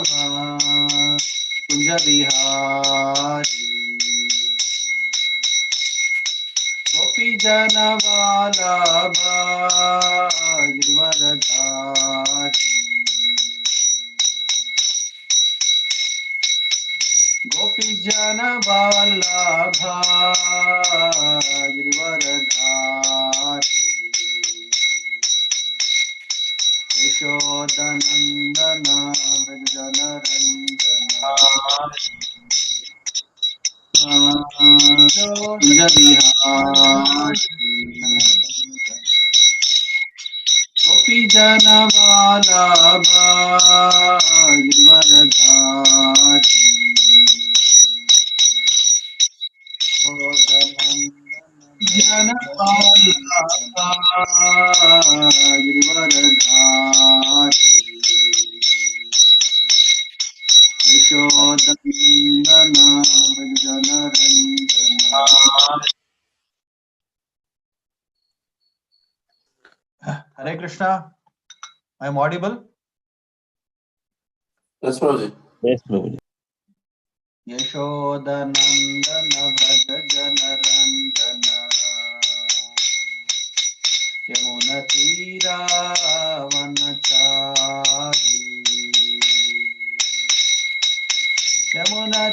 कुंज बिहारी गोपी जन वल्लभा गिरिवरधारी गोपी जन वल्लभा गिरिवरधारी यशोदनंदन व्रजनरंजन कुंज बिहारी गोपी जन वल्लभा गिरिवरधारी जन वल्लभा Girivardhari यशोदनंदन व्रजनरंजन। Hare Krishna. I am audible? Yes, Prabhuji. Yes, Prabhuji. यशोदनंदन Vraj जनरंजन यमुनतीरावनचारी यमुनतीरावनचारी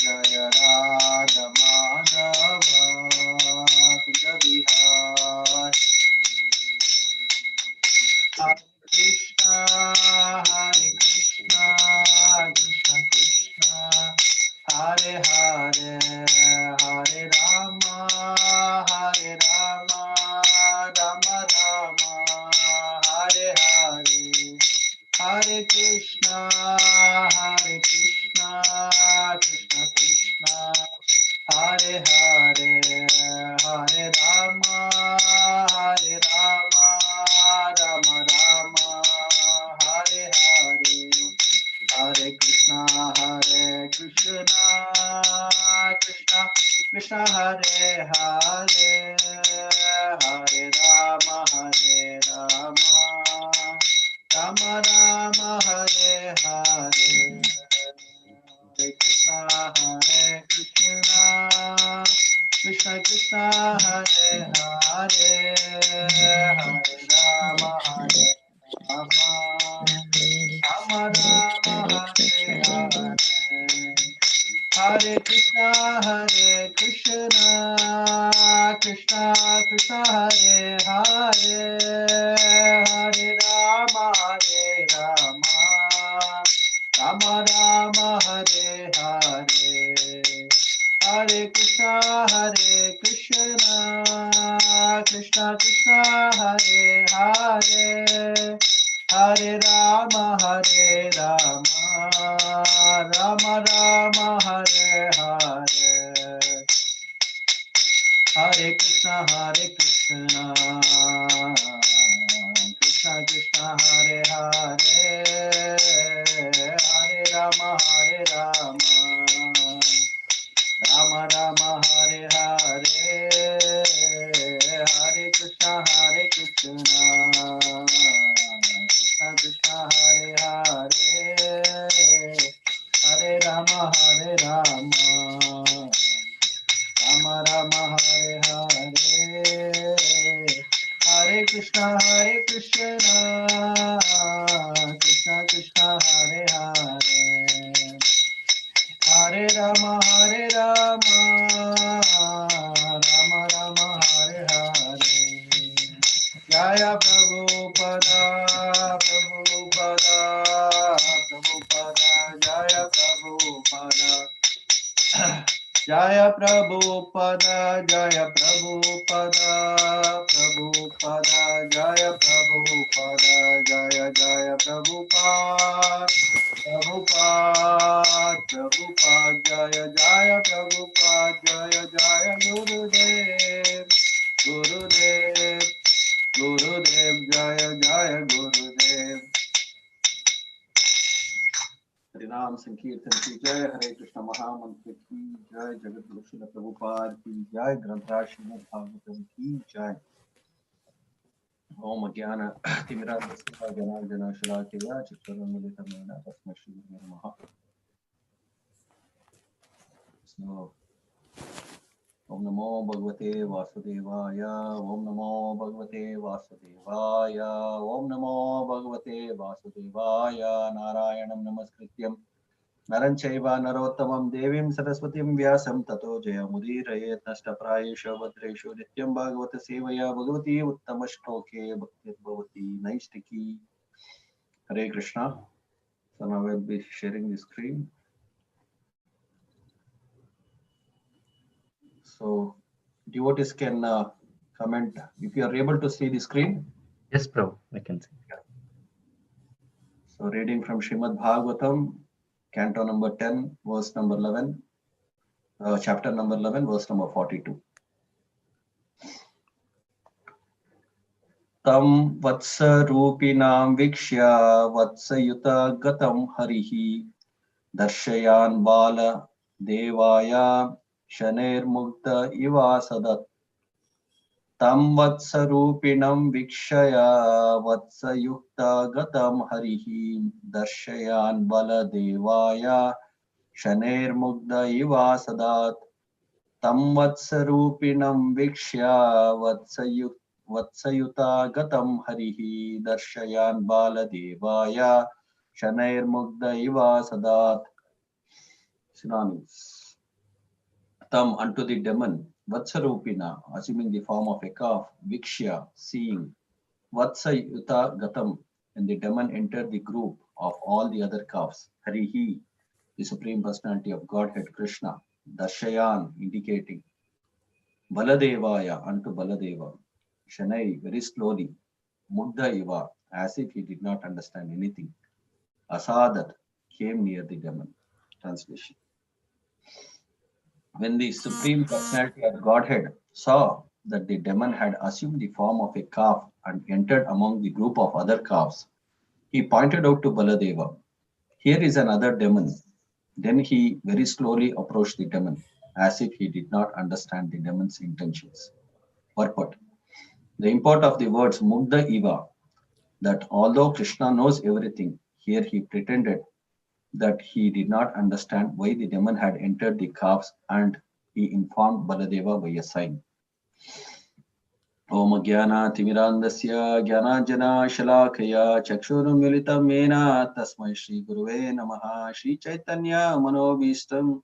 जय Radha Madhav Kunj Bihari Hare Krishna, Krishna Krishna, Hare Hare, Hare Rama, Rama Rama, Hare Hare, Hare Krishna, Krishna Krishna, Hare Hare, Hare Rama, Rama Rama, Hare Hare, Hare Krishna, Krishna Krishna, Hare Hare, Hare Rama, Rama Rama, Hare Hare, Hare Krishna, Krishna Krishna, Hare Hare, Hare Rama, Rama Rama, Hare Hare, Hare Krishna, Krishna Krishna, Hare Hare, Hare Rama, Rama Rama, Hare Hare, Hare Krishna, Krishna Krishna, Hare Hare, Hare Rama, Rama Rama, Hare Hare, Hare Krishna, Krishna Krishna, Hare Hare, Hare Rama, Rama Rama, Hare Hare, Hare Krishna, Krishna Krishna, Hare Hare, Hare Rama, Rama Rama, Hare Hare, Hare Krishna, Krishna Krishna, Hare Hare, Hare Rama, Rama Rama, Hare Hare. Jaya Prabhupada, Prabhupada, Jaya Prabhupada. Jaya Prabhupada, Jaya Prabhupada, Prabhupada, Jaya Prabhupada, Jaya Jaya Prabhupada, Prabhupada, Jaya Jaya Prabhupada, Jaya Jaya Gurudev, Gurudev, Jaya Jaya Gurudev. हरिनाम संकीर्तन की जय, हरे कृष्ण महामंत्र की जय, जगत गुरु श्रील प्रभुपाद की जय, ग्रंथराज श्रीमद् भागवतम की जय। Om Agyana Timirandasya Gyanarjana Shalakaya Chittaranmilitamena Tasmai Shri Gurave Namaha. So, Om Namo Bhagavate Vasudevaya, Om Namo Bhagavate Vasudevaya, Om Namo Bhagavate Vasudevaya, Narayanam Namaskrityam, Naranchaiva Narottamam Devim Saraswatim Vyasam Tato Jayamudiraye Nashtaprayesha Vadreshu Nityam Bhagavata Sevaya Bhagavati Uttamashloke Bhaktir Bhavati Naistiki. Hare Krishna. So now we'll be sharing the screen. So devotees can comment if you are able to see the screen. Yes, Prabhu, I can see. So reading from Srimad Bhagavatam, canto number 10, verse number 11, chapter number 11, verse number 42. Tam vatsa rupinam vikshya vatsayuta gatam harihi darshayan bala devaya shaner mukta iva sadat. Tam vatsarupiणं vikshaya vatsayukta gatam harihi darshayan baladevaya shaner mugda iva sadat. Tam vatsarupiणं vikshya vatsayuta gatam harihi darshayan baladevaya shaner mugda iva sadat. Synonyms. Tam unto the demon, Vatsarupina, assuming the form of a calf, Vikshya, seeing, Vatsayuta Gatam, and the demon entered the group of all the other calves, Harihi, the Supreme Personality of Godhead Krishna, Darshayan, indicating, Baladevaya, unto Baladeva, Shanai, very slowly, Mugdha Iva, as if he did not understand anything, Asadat, came near the demon. Translation. When the Supreme Personality of Godhead saw that the demon had assumed the form of a calf and entered among the group of other calves, he pointed out to Baladeva, "Here is another demon." Then he very slowly approached the demon, as if he did not understand the demon's intentions. Purport. The import of the words Mugdha Iva, that although Krishna knows everything, here he pretended that he did not understand why the demon had entered the calves, and he informed Baladeva by a sign. Om Jnana Timirandasya Jnananjana Shalakaya Chakshurunmilitam Mena Tasmai Shri Gurave Namaha Shri Chaitanya Manobhishtam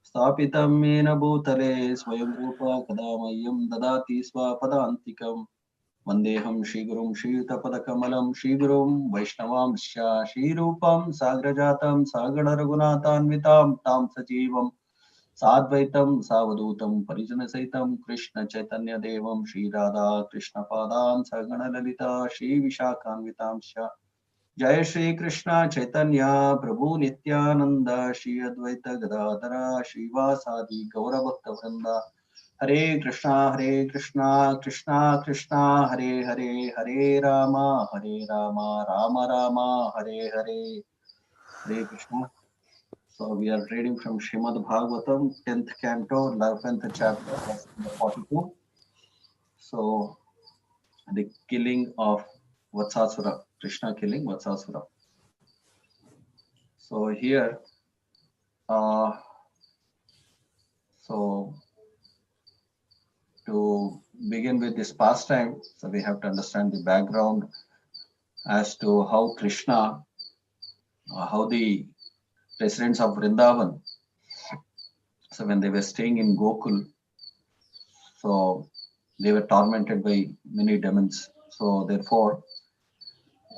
Stapitam Mena Bhutale Swayam Rupa Kadamayam Dadati Swapadantikam Vandeham Shri Gurum Shri Tapadakamalam Shri Gurum Vaishnavam Shri Rupam Sagrajatam Sagara Raghunatanvitam Tam Sajivam Sadvaitam Savadutam Parijana Saitam Krishna Chaitanya Devam Shri Radha Krishna Padam Sagana Lalita Shri Vishakhanvitam Sha Jai Shri Krishna Chaitanya Prabhu Nityananda Shri Advaita Gadadara Shri Vasadi Gaura Bhakta Vrinda Hare Krishna Krishna Krishna Hare Hare Hare Rama Rama Rama Hare Hare Hare Krishna. So we are reading from Srimad Bhagavatam, 10th canto, 11th chapter, verse number 42. So the killing of Vatsasura, Krishna killing Vatsasura. So here, so to begin with this pastime, so we have to understand the background as to how Krishna, how the residents of Vrindavan, so when they were staying in Gokul, so they were tormented by many demons. So therefore,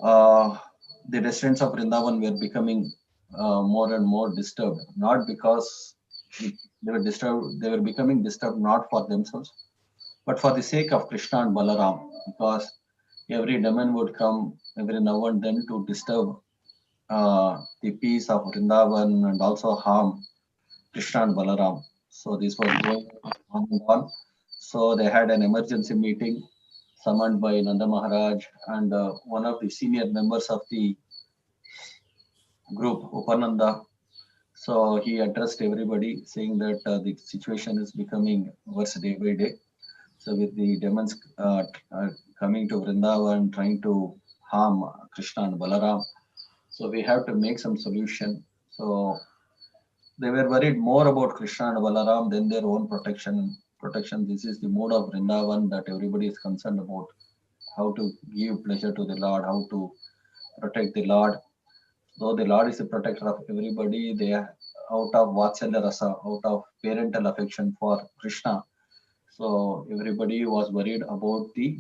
the residents of Vrindavan were becoming more and more disturbed, not because they were disturbed, they were becoming disturbed not for themselves, but for the sake of Krishna and Balaram, because every demon would come every now and then to disturb the peace of Vrindavan and also harm Krishna and Balaram. So this was going on and on. So they had an emergency meeting summoned by Nanda Maharaj and one of the senior members of the group, Upananda. So he addressed everybody saying that the situation is becoming worse day by day. So with the demons coming to Vrindavan, trying to harm Krishna and Balaram. So we have to make some solution. So they were worried more about Krishna and Balaram than their own protection. Protection. This is the mood of Vrindavan that everybody is concerned about. How to give pleasure to the Lord, how to protect the Lord. Though the Lord is the protector of everybody, they are out of Vatsalya Rasa, out of parental affection for Krishna. So everybody was worried about the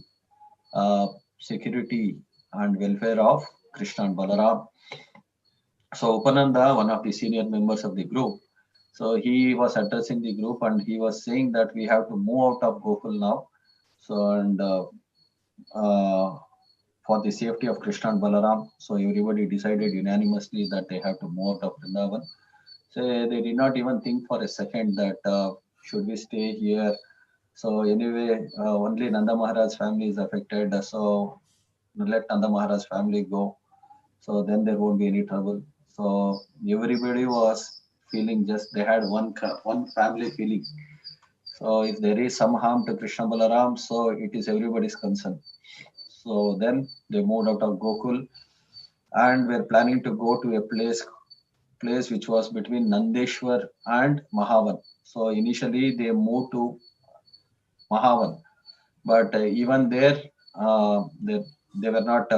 uh, security and welfare of Krishna and Balaram. So Upananda, one of the senior members of the group, so he was addressing the group and he was saying that we have to move out of Gokul now. So and uh, for the safety of Krishna and Balaram, so everybody decided unanimously that they have to move out of Vrindavan. So they did not even think for a second that should we stay here. So anyway, only Nanda Maharaj's family is affected. So let Nanda Maharaj's family go. So then there won't be any trouble. So everybody was feeling just they had one family feeling. So if there is some harm to Krishna Balaram, so it is everybody's concern. So then they moved out of Gokul and were planning to go to a place which was between Nandeshwar and Mahavan. So initially they moved to Mahavan, but even there, they were not.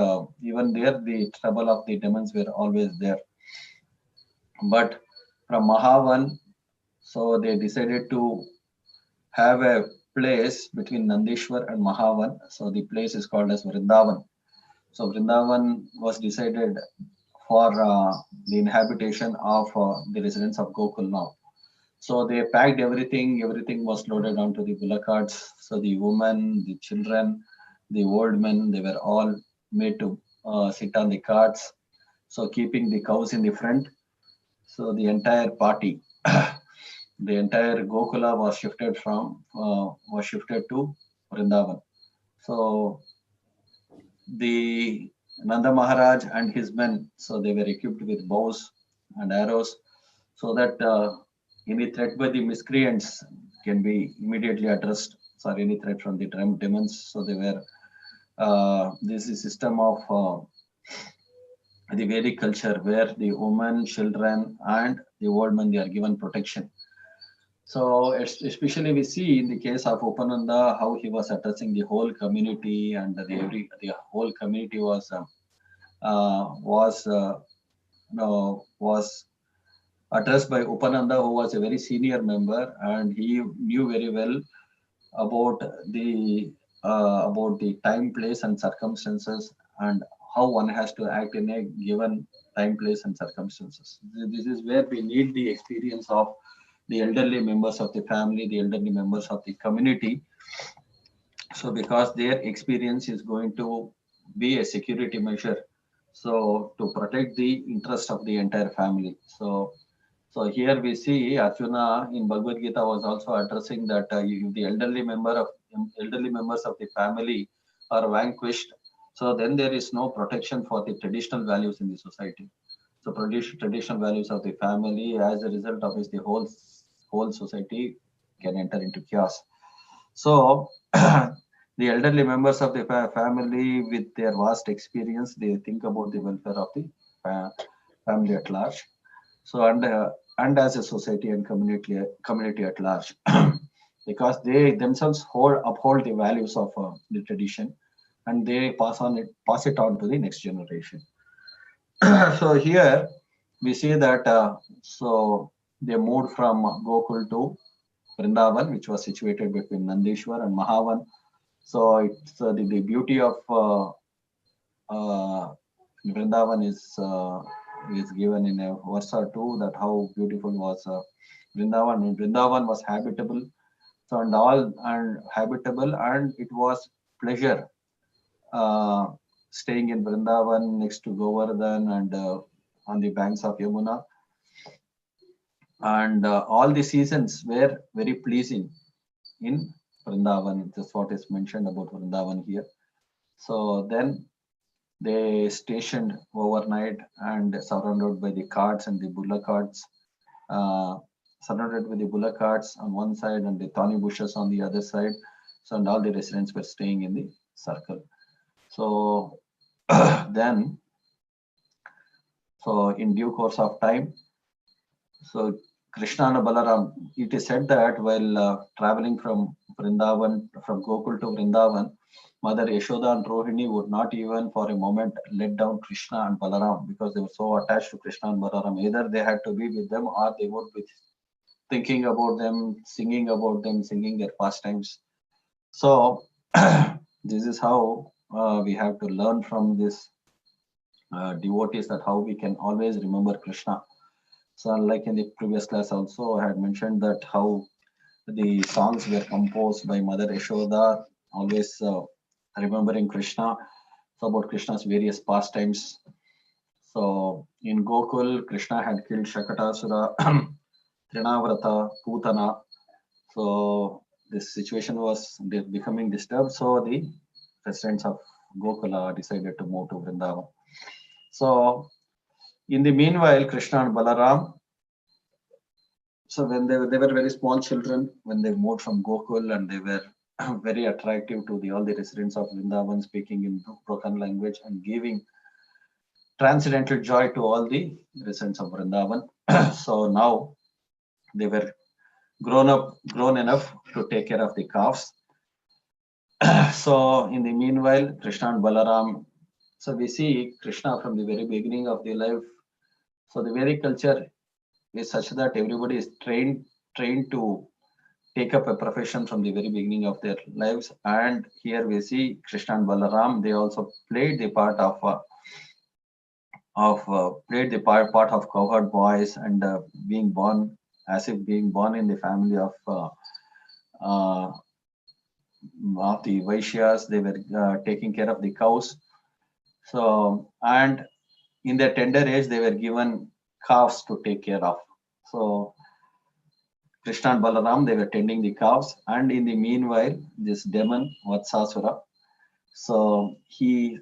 Even there, the trouble of the demons were always there. But from Mahavan, so they decided to have a place between Nandeshwar and Mahavan. So the place is called as Vrindavan. So Vrindavan was decided for the inhabitation of the residents of Gokul now. So they packed everything. Everything was loaded onto the bullock carts. So the women, the children, the old men, they were all made to sit on the carts. So keeping the cows in the front. So the entire party, the entire Gokula was shifted to Vrindavan. So the Nanda Maharaj and his men, so they were equipped with bows and arrows, so that any threat by the miscreants can be immediately addressed. So any threat from the demons, so they were. This is system of the Vedic culture where the women, children, and the old men they are given protection. So especially we see in the case of Upananda how he was addressing the whole community and the whole community was was addressed by Upananda, who was a very senior member, and he knew very well about the time, place, and circumstances, and how one has to act in a given time, place, and circumstances. This is where we need the experience of the elderly members of the family, the elderly members of the community. So because their experience is going to be a security measure, so to protect the interest of the entire family. So here we see Arjuna in Bhagavad Gita was also addressing that if the elderly members of the family are vanquished, so then there is no protection for the traditional values in the society. So traditional values of the family, as a result of which the whole society can enter into chaos. So the elderly members of the family, with their vast experience, they think about the welfare of the uh, family at large. So and as a society and community at large, because they themselves uphold the values of the tradition, and they pass it on to the next generation. So here we see that so they moved from Gokul to Vrindavan, which was situated between Nandeshwar and Mahavan. So it's the beauty of Vrindavan is given in a verse or two, that how beautiful was Vrindavan. And Vrindavan was habitable, so and habitable, and it was pleasure uh, staying in Vrindavan next to Govardhan and on the banks of Yamuna. And all the seasons were very pleasing in Vrindavan. That's what is mentioned about Vrindavan here. So then they stationed overnight and surrounded by the carts and the bullock carts, uh, surrounded with the bullock carts on one side and the thorny bushes on the other side. So, and all the residents were staying in the circle. So then, so in due course of time, so Krishna and Balaram, it is said that while traveling from Vrindavan, from Gokul to Vrindavan, Mother Yashoda and Rohini would not even for a moment let down Krishna and Balaram because they were so attached to Krishna and Balaram. Either they had to be with them or they would be thinking about them, singing their pastimes. So this is how we have to learn from this devotees that how we can always remember Krishna. So like in the previous class also, I had mentioned that how the songs were composed by Mother Yashoda, always remembering Krishna, so about Krishna's various pastimes. So in Gokul, Krishna had killed Shakatasura, Trinavrata, Putana. So this situation was becoming disturbed. So the residents of Gokula decided to move to Vrindavan. So in the meanwhile, Krishna and Balaram, so when they were very small children, when they moved from Gokul, and they were very attractive to all the residents of Vrindavan, speaking in broken language and giving transcendental joy to all the residents of Vrindavan. So now they were grown enough to take care of the calves. So in the meanwhile, Krishna and Balaram, so we see Krishna from the very beginning of the life. So the Vedic culture is such that everybody is trained to take up a profession from the very beginning of their lives. And here we see Krishna and Balaram, they also played the part of cowherd boys, and being born as if being born in the family uh, of the Vaishyas. They were taking care of the cows. So, and in their tender age, they were given calves to take care of. So Krishna and Balaram, they were tending the cows, and in the meanwhile, this demon Vatsasura, so he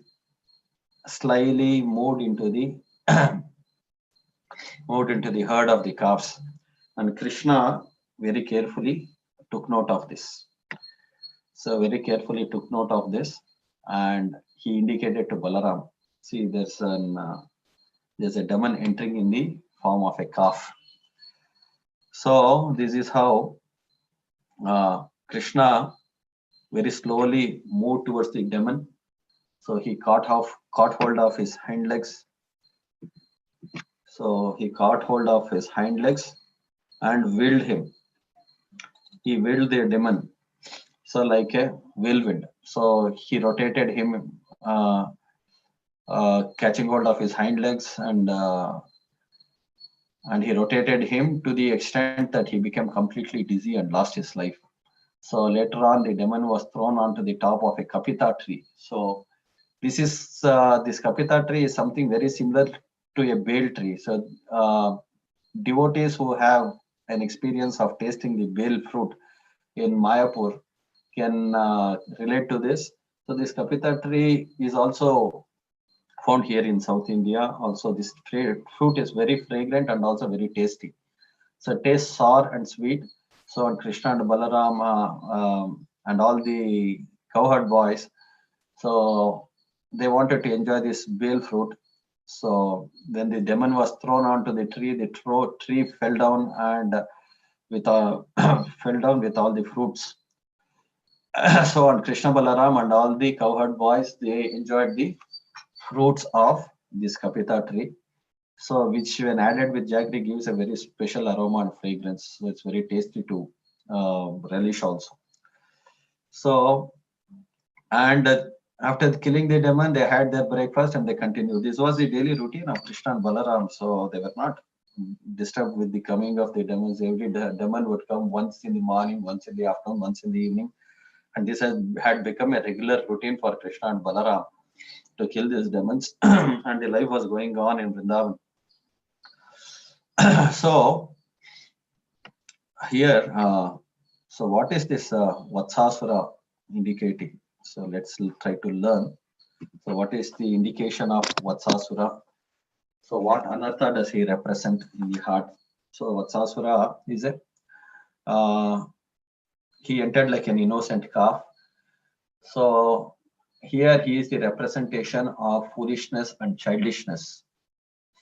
slyly moved into the herd of the calves, and Krishna very carefully took note of this. So very carefully took note of this, and he indicated to Balaram, see, there's a demon entering in the form of a calf. So this is how Krishna very slowly moved towards the demon. So he caught hold of his hind legs. So he caught hold of his hind legs and willed him. He willed the demon, so like a whirlwind. So he rotated him, catching hold of his hind legs, and he rotated him to the extent that he became completely dizzy and lost his life. So later on, the demon was thrown onto the top of a kapita tree. So this kapita tree is something very similar to a bale tree. So devotees who have an experience of tasting the bale fruit in Mayapur can relate to this. So this kapita tree is also found here in South India. Also, this fruit is very fragrant and also very tasty. So it tastes sour and sweet. So and Krishna and Balaram and all the cowherd boys, so they wanted to enjoy this bale fruit. So when the demon was thrown onto the tree fell down, and fell down with all the fruits. So on Krishna Balaram and all the cowherd boys, they enjoyed the fruits of this kapita tree. So which when added with jaggery gives a very special aroma and fragrance. So it's very tasty to relish also. So and after killing the demon, they had their breakfast and they continued. This was the daily routine of Krishna and Balaram. So they were not disturbed with the coming of the demons. Every demon would come once in the morning, once in the afternoon, once in the evening. And this had become a regular routine for Krishna and Balaram to kill these demons. And the life was going on in Vrindavan. So here, so what is this Vatsasura indicating? So let's try to learn. So what is the indication of Vatsasura? So what anartha does he represent in the heart? So Vatsasura is he entered like an innocent calf. So here he is the representation of foolishness and childishness.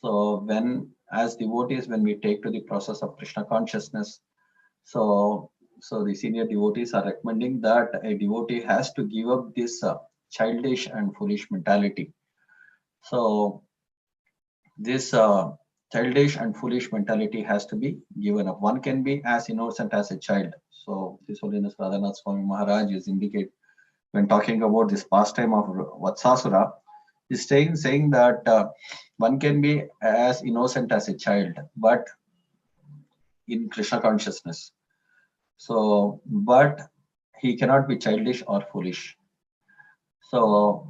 So when, as devotees, when we take to the process of Krishna consciousness, so the senior devotees are recommending that a devotee has to give up this childish and foolish mentality. So this childish and foolish mentality has to be given up. One can be as innocent as a child. So His Holiness Radhanath Swami Maharaj is indicate when talking about this pastime of Vatsasura, is saying that one can be as innocent as a child, but in Krishna consciousness. So, but he cannot be childish or foolish. So,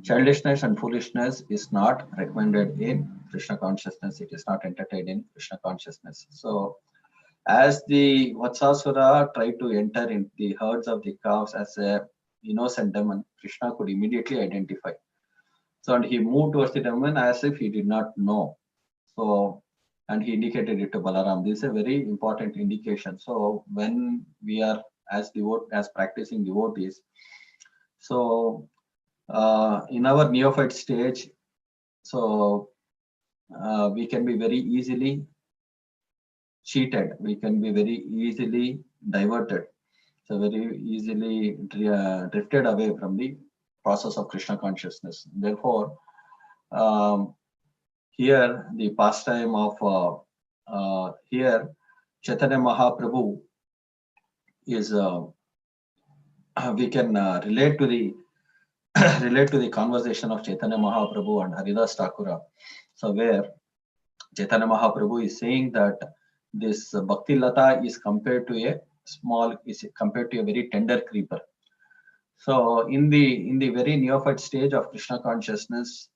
childishness and foolishness is not recommended in Krishna consciousness. It is not entertained in Krishna consciousness. So, as the Vatsasura tried to enter in the herds of the cows as a innocent demon, Krishna could immediately identify. So, and he moved towards the demon as if he did not know. So, and he indicated it to Balaram. This is a very important indication. So, when we are as practicing devotees, so in our neophyte stage, so we can be very easily cheated. We can be very easily diverted. So very easily drifted away from the process of Krishna consciousness. Therefore, here the pastime of here Chaitanya Mahaprabhu is we can relate to the relate to the conversation of Chaitanya Mahaprabhu and Haridas Thakura. So where Chaitanya Mahaprabhu is saying that this Bhakti Lata is compared to a very tender creeper. So in the very neophyte stage of Krishna consciousness,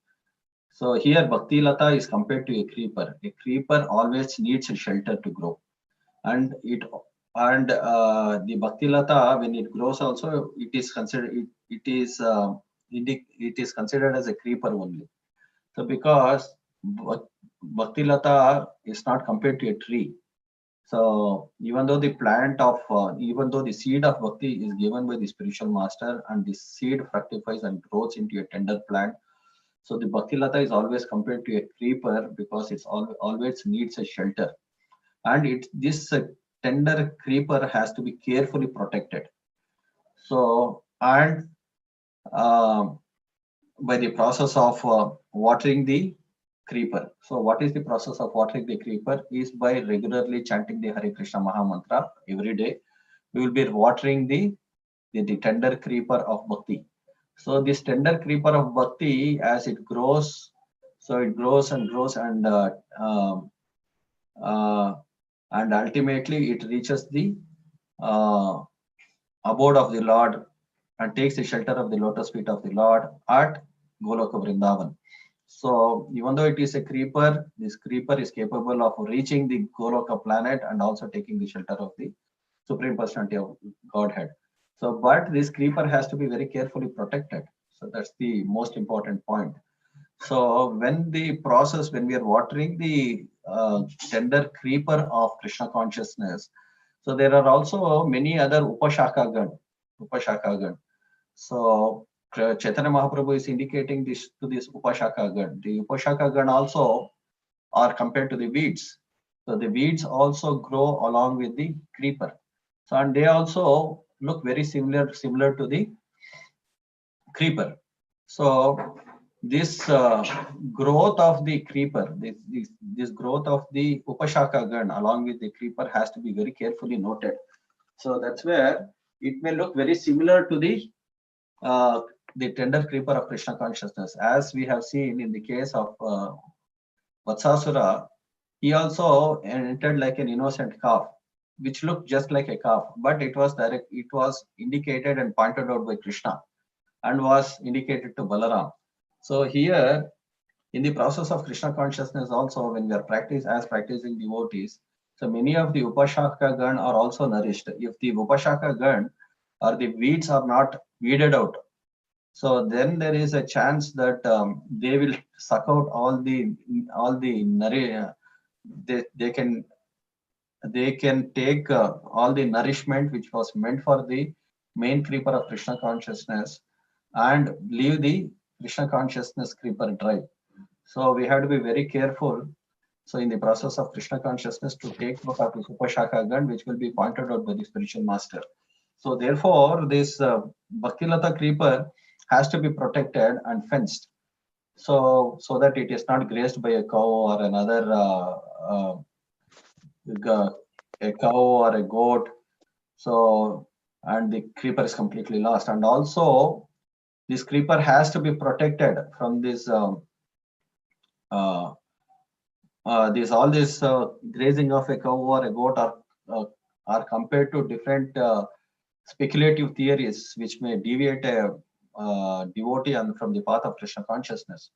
so here Bhakti Lata is compared to a creeper. A creeper always needs a shelter to grow, and the Bhakti Lata, when it grows also, it is considered it is considered as a creeper only. So because Bhakti Lata is not compared to a tree. So even though even though the seed of Bhakti is given by the spiritual master and the seed fructifies and grows into a tender plant, so the Bhakti Lata is always compared to a creeper because it's always needs a shelter. And this tender creeper has to be carefully protected. So, and by the process of watering the creeper. So what is the process of watering the creeper? Is by regularly chanting the Hare Krishna Maha Mantra every day. We will be watering the tender creeper of Bhakti. So this tender creeper of Bhakti, as it grows, so it grows and grows, and ultimately it reaches the uh, abode of the Lord and takes the shelter of the lotus feet of the Lord at Goloka Vrindavan. So even though it is a creeper, this creeper is capable of reaching the Goloka planet and also taking the shelter of the Supreme Personality of Godhead. So, but this creeper has to be very carefully protected. So that's the most important point. So when we are watering the tender creeper of Krishna consciousness, so there are also many other Upashakagan. So Chaitanya Mahaprabhu is indicating this to this Upashakagan. The Upashakagan also are compared to the weeds. So the weeds also grow along with the creeper. So and they also look very similar to the creeper. So this growth of the creeper, this growth of the Upashakagan along with the creeper has to be very carefully noted. So that's where it may look very similar to the tender creeper of Krishna consciousness, as we have seen in the case of Vatsasura. He also entered like an innocent calf, which looked just like a calf, but it was indicated and pointed out by Krishna and was indicated to Balaram. So here, in the process of Krishna consciousness also, when we are practicing devotees, so many of the Upashaka Gan are also nourished. If the Upashaka Gan or the weeds are not weeded out, so then there is a chance that they will suck out all the they can take all the nourishment which was meant for the main creeper of Krishna consciousness and leave the Krishna consciousness creeper dry. So we have to be very careful. So in the process of Krishna consciousness to take note of the Upashaka gun, which will be pointed out by the spiritual master. So therefore, this Bhaktilata creeper has to be protected and fenced. So that it is not grazed by a cow or another a cow or a goat. So and the creeper is completely lost. And also this creeper has to be protected from this uh, all this grazing of a cow or a goat are compared to different speculative theories which may deviate a devotee and from the path of Krishna consciousness.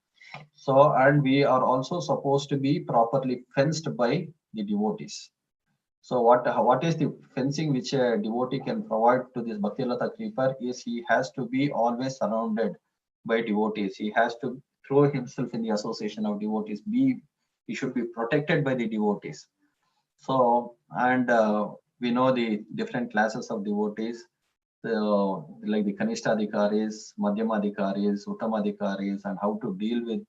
So, and we are also supposed to be properly fenced by the devotees. So, what is the fencing which a devotee can provide to this Bhaktilata creeper is he has to be always surrounded by devotees. He has to throw himself in the association of devotees. He should be protected by the devotees. So, and we know the different classes of devotees. So, like the Kanishtadhikaris, Madhyamadhikaris, Uttamadhikaris, and how to deal with.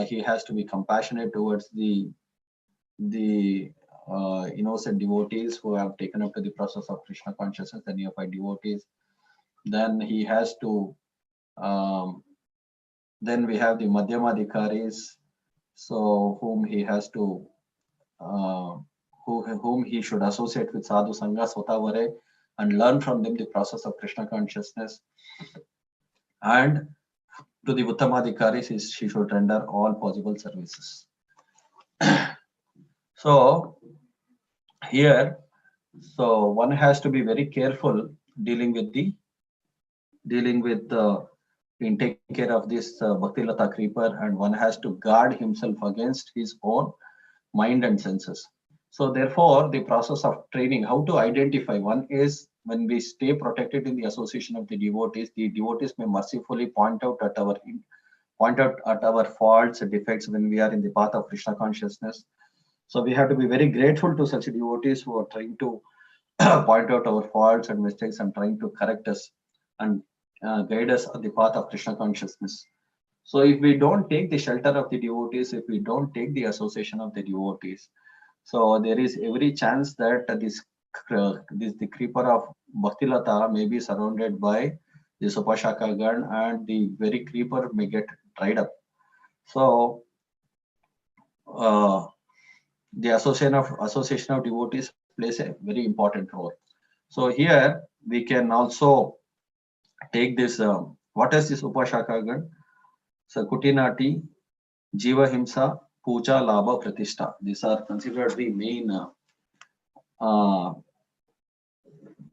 He has to be compassionate towards the innocent devotees who have taken up to the process of Krishna consciousness, the neophyte devotees. Then he has to. Then we have the Madhyamadhikaris, so whom he has to. Whom he should associate with sadhu sangha sotavare and learn from them the process of Krishna consciousness. And to the Uttamadhikaris, she should render all possible services. So here, so one has to be very careful dealing with in taking care of this Bhaktilata creeper, and one has to guard himself against his own mind and senses. So therefore, the process of training, how to identify, one is when we stay protected in the association of the devotees may mercifully point out at our faults and defects when we are in the path of Krishna consciousness. So we have to be very grateful to such devotees who are trying to point out our faults and mistakes and trying to correct us and guide us on the path of Krishna consciousness. So if we don't take the shelter of the devotees, if we don't take the association of the devotees, so there is every chance that the creeper of Bhaktilata may be surrounded by the Upashaka gun, and the very creeper may get dried up. So the association of devotees plays a very important role. So here we can also take this. What is this Upashaka gun? So Kutinati, Jiva Himsa, Puja, Labha, Pratishtha. These are considered the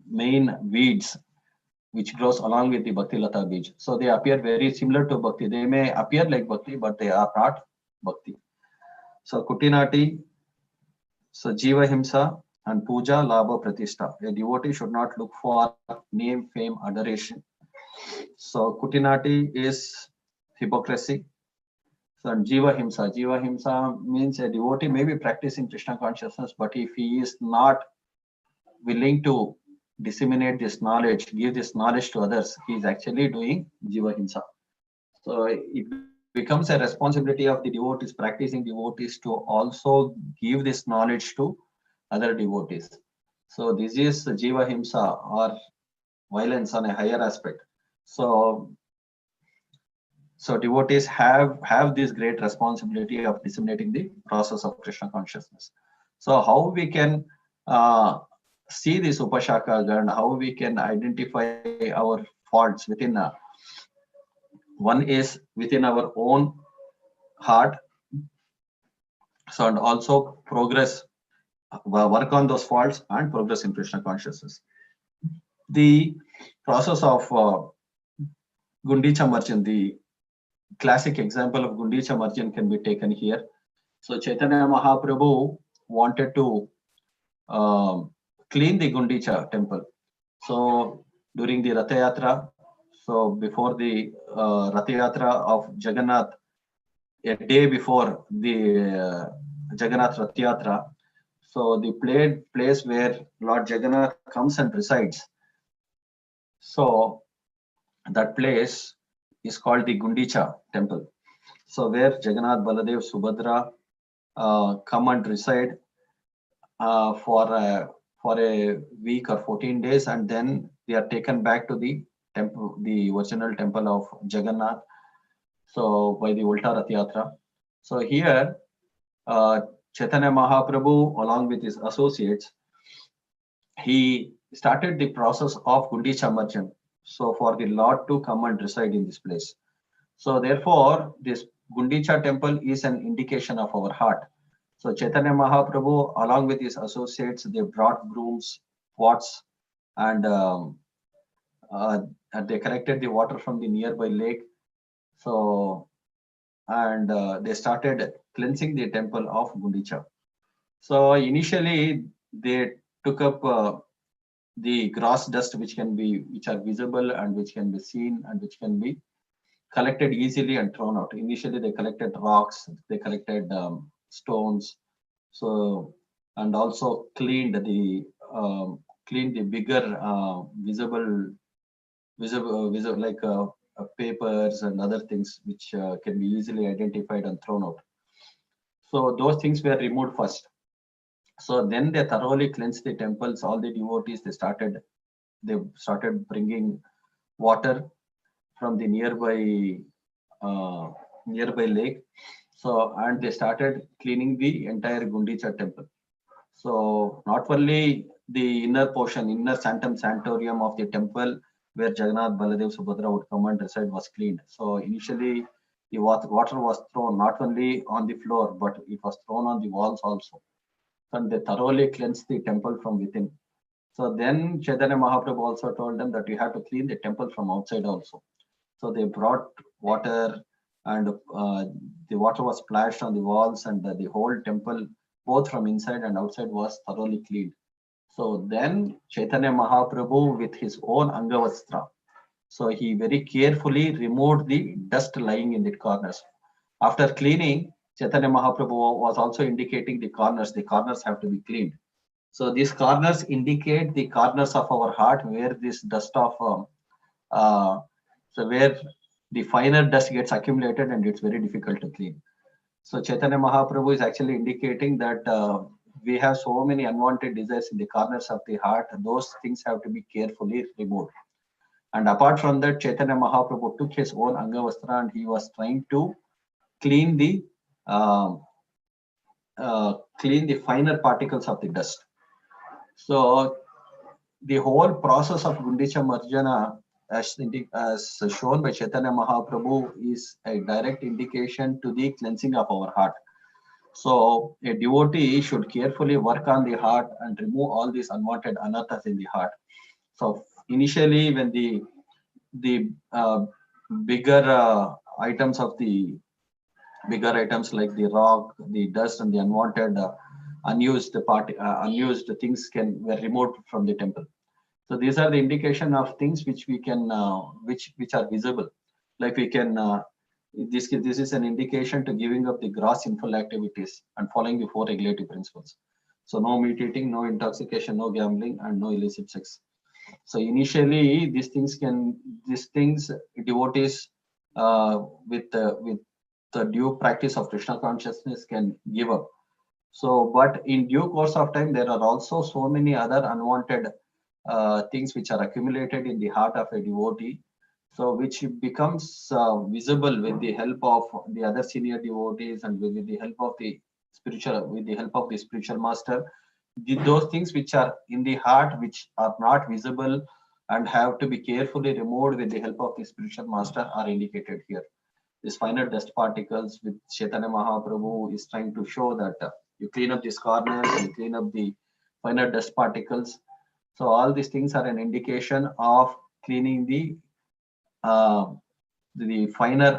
main weeds which grows along with the Bhaktilata Bij. So they appear very similar to Bhakti. They may appear like Bhakti, but they are not Bhakti. So Kutinati, so Jiva Himsa and Puja, Labha, Pratishtha. A devotee should not look for name, fame, adoration. So Kutinati is hypocrisy. So Jiva Himsa means a devotee may be practicing Krishna consciousness, but if he is not willing to disseminate this knowledge, give this knowledge to others, he is actually doing Jiva Himsa. So it becomes a responsibility of the devotees, practicing devotees, to also give this knowledge to other devotees. So this is Jiva Himsa, or violence on a higher aspect. So devotees have this great responsibility of disseminating the process of Krishna consciousness. So how we can see this Upashaka and how we can identify our faults within one is within our own heart. So and also work on those faults and progress in Krishna consciousness. The process of Gundicha Marjan, the classic example of Gundicha Marjan can be taken here. So Chaitanya Mahaprabhu wanted to clean the Gundicha temple. So during the Ratha Yatra, so before the Ratha Yatra of Jagannath, a day before the Jagannath Ratha Yatra, so the place where Lord Jagannath comes and resides, So that place is called the Gundicha temple. So where Jagannath, Baladev, Subhadra come and reside for a week or 14 days, and then they are taken back to the temple, the original temple of Jagannath. So by the Ulta Rath Yatra. So here, uh, Chaitanya Mahaprabhu, along with his associates, he started the process of Gundicha Marjan. So for the Lord to come and reside in this place. So therefore, this Gundicha temple is an indication of our heart. So Chaitanya Mahaprabhu, along with his associates, they brought brooms, pots, and they collected the water from the nearby lake. So and they started cleansing the temple of Gundicha. So initially, they took up the gross dust, which are visible and which can be seen and which can be collected easily and thrown out. Initially, they collected rocks, they collected stones, so and also cleaned the bigger visible like papers and other things which can be easily identified and thrown out. So those things were removed first. So then they thoroughly cleansed the temples. All the devotees they started bringing water from the uh, nearby lake. So and they started cleaning the entire Gundicha temple. So not only the inner portion, inner sanctum sanctorium of the temple where Jagannath, Baladev, Subhadra would come and reside was cleaned. So initially the water was thrown not only on the floor, but it was thrown on the walls also. And they thoroughly cleansed the temple from within. So then Chaitanya Mahaprabhu also told them that you have to clean the temple from outside also. So they brought water and the water was splashed on the walls and the whole temple, both from inside and outside, was thoroughly cleaned. So then Chaitanya Mahaprabhu with his own Angavastra, so he very carefully removed the dust lying in the corners. After cleaning, Chaitanya Mahaprabhu was also indicating the corners. The corners have to be cleaned. So these corners indicate the corners of our heart where this dust of uh, so where the finer dust gets accumulated and it's very difficult to clean. So Chaitanya Mahaprabhu is actually indicating that we have so many unwanted desires in the corners of the heart. Those things have to be carefully removed. And apart from that, Chaitanya Mahaprabhu took his own Angavastra and he was trying to clean the uh, clean the finer particles of the dust. So the whole process of Gundicha Marjana, as shown by Chaitanya Mahaprabhu, is a direct indication to the cleansing of our heart. So a devotee should carefully work on the heart and remove all these unwanted anarthas in the heart. So initially, when the bigger items of the bigger items like the rock, the dust, and the unwanted unused things were removed from the temple. So these are the indication of things which we can which are visible. Like we can this is an indication to giving up the gross sinful activities and following the four regulative principles. So no meat eating, no intoxication, no gambling, and no illicit sex. So initially these things devotees with the due practice of Krishna consciousness can give up. So, but in due course of time, there are also so many other unwanted things which are accumulated in the heart of a devotee. So, which becomes visible with the help of the other senior devotees and with the help of the spiritual master. Those things which are in the heart, which are not visible and have to be carefully removed with the help of the spiritual master, are indicated here. These finer dust particles, with Chaitanya Mahaprabhu is trying to show that you clean up these corners, you clean up the finer dust particles. So all these things are an indication of cleaning uh, the finer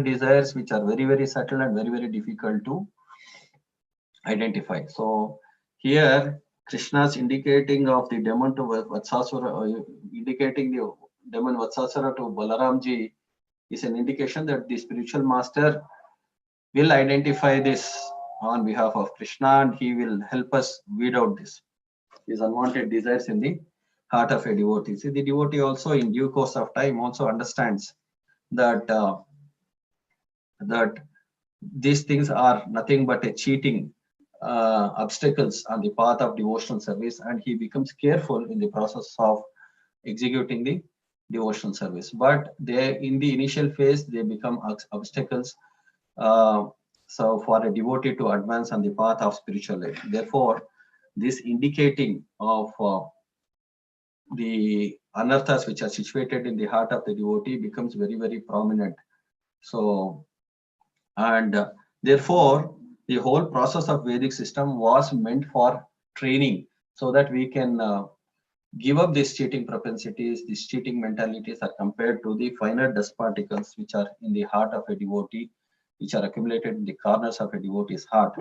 desires, which are very very subtle and very very difficult to identify. So here Krishna is indicating of the demon to Vatsasura, indicating the demon Vatsasura to Balaramji is an indication that the spiritual master will identify this on behalf of Krishna and he will help us weed out these unwanted desires in the heart of a devotee. See, the devotee also in due course of time also understands that that these things are nothing but a cheating obstacles on the path of devotional service, and he becomes careful in the process of executing the devotional service. But they, in the initial phase, they become obstacles. So for a devotee to advance on the path of spiritual life, therefore, this indicating of the anarthas which are situated in the heart of the devotee becomes very, very prominent. So, and therefore, the whole process of Vedic system was meant for training, so that we can give up these cheating propensities, these cheating mentalities are compared to the finer dust particles which are in the heart of a devotee, which are accumulated in the corners of a devotee's heart.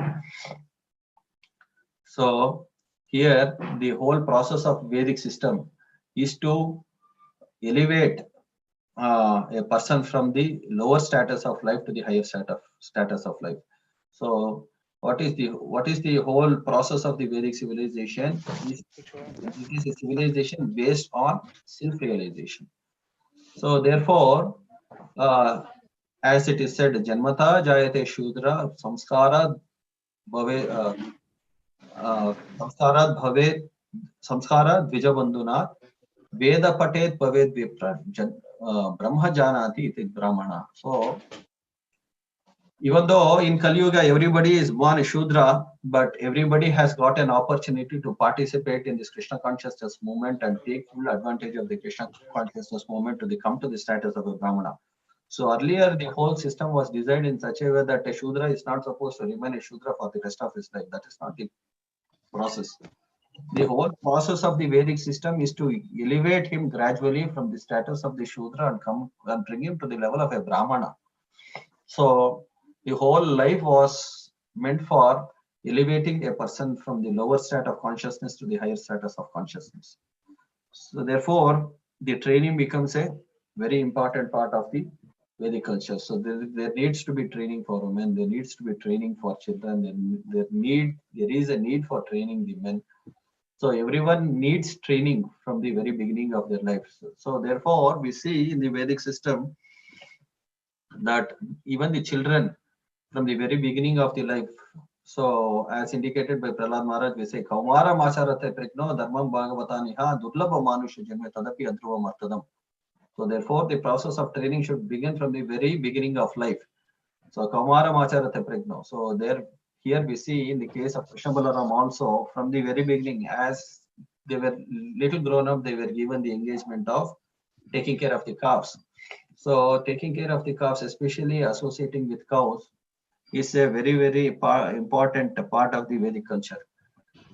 So here the whole process of Vedic system is to elevate a person from the lower status of life to the higher status of life. So what is the whole process of the Vedic civilization? It is a civilization based on self-realization. So therefore, as it is said, Janmata Jayate Shudra Samskara Bhave Samskara Bhave Samskara Dvijabandhuna Veda Patet Bhaved Vipra Brahma Janati Iti Brahmana. So even though in Kali Yuga everybody is born a Shudra, but everybody has got an opportunity to participate in this Krishna consciousness movement and take full advantage of the Krishna consciousness movement to come to the status of a Brahmana. So earlier the whole system was designed in such a way that a Shudra is not supposed to remain a Shudra for the rest of his life. That is not the process. The whole process of the Vedic system is to elevate him gradually from the status of the Shudra and come and bring him to the level of a Brahmana. So the whole life was meant for elevating a person from the lower state of consciousness to the higher status of consciousness. So therefore, the training becomes a very important part of the Vedic culture. So there needs to be training for women, there needs to be training for children, there is a need for training the men. So everyone needs training from the very beginning of their life. So therefore, we see in the Vedic system that even the children from the very beginning of the life. So as indicated by Prahlad Maharaj, we say, Kaumara Macharate Prikno Dharmam Bhagavataniha Durlabha Manusha Janme Tadapi Adruva Martadam. So therefore, the process of training should begin from the very beginning of life. So Kaumara Macharate Prikno. So here we see in the case of Krishna Balaram also, from the very beginning, as they were little grown up, they were given the engagement of taking care of the calves. So taking care of the calves, especially associating with cows, is a very, very important part of the Vedic culture.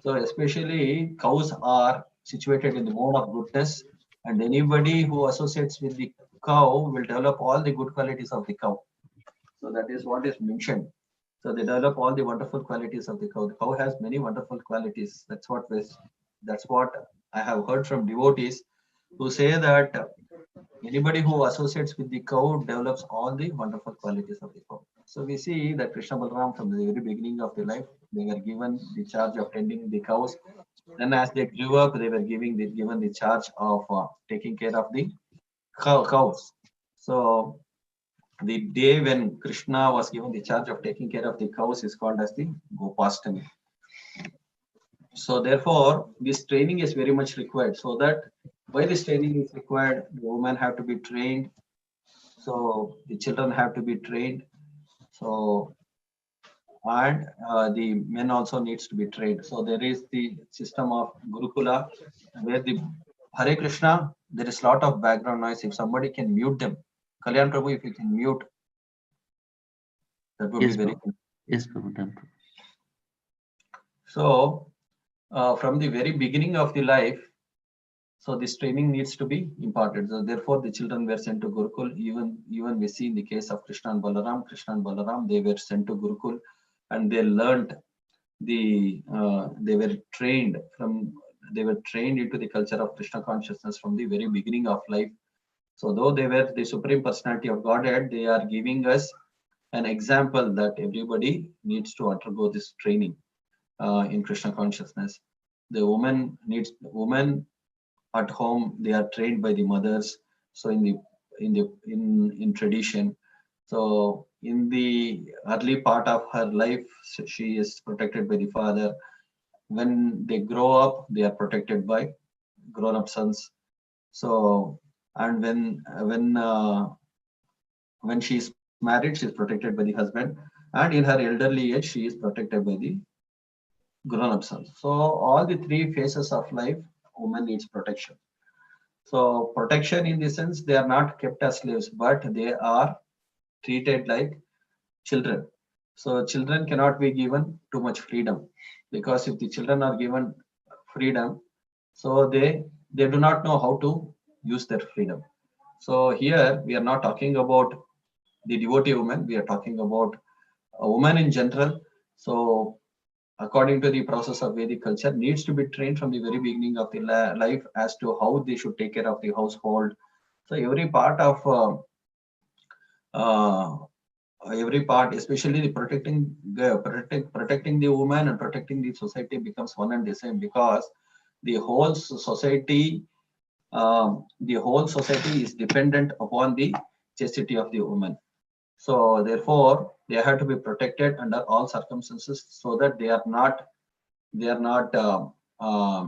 So especially cows are situated in the mode of goodness, and anybody who associates with the cow will develop all the good qualities of the cow. So that is what is mentioned. So they develop all the wonderful qualities of the cow. The cow has many wonderful qualities. That's what I have heard from devotees who say that anybody who associates with the cow develops all the wonderful qualities of the cow. So we see that Krishna Balaram from the very beginning of their life, they were given the charge of tending the cows. Then as they grew up, they were given the charge of taking care of the cows. So the day when Krishna was given the charge of taking care of the cows is called as the Gopastami. So therefore, this training is very much required. So that why this training is required, the women have to be trained. So the children have to be trained. So and the men also needs to be trained. So there is the system of Gurukula where the Hare Krishna, there is a lot of background noise. If somebody can mute them, Kalyan Prabhu, if you can mute, that would Yes, be very Prabhu. Yes, Prabhu. Done, Prabhu. So from the very beginning of the life, so this training needs to be imparted. So therefore, the children were sent to Gurukul. Even we see in the case of Krishna and Balaram, they were sent to Gurukul, and they learned they were trained into the culture of Krishna consciousness from the very beginning of life. So though they were the supreme personality of Godhead, they are giving us an example that everybody needs to undergo this training in Krishna consciousness. The woman at home they are trained by the mothers. So in tradition, so in the early part of her life, she is protected by the father. When they grow up, they are protected by grown-up sons. So, and when she is married, she is protected by the husband, and in her elderly age, she is protected by the grown-up sons. So, all the three phases of life, woman needs protection. So, protection in the sense they are not kept as slaves, but they are treated like children. So, children cannot be given too much freedom, because if the children are given freedom, so they do not know how to use their freedom. So here we are not talking about the devotee woman, we are talking about a woman in general. So according to the process of Vedic culture, needs to be trained from the very beginning of the life as to how they should take care of the household. So uh, every part, especially the protecting the woman and protecting the society becomes one and the same, because the whole society the whole society is dependent upon the chastity of the woman. So therefore, they have to be protected under all circumstances, so that they are not uh,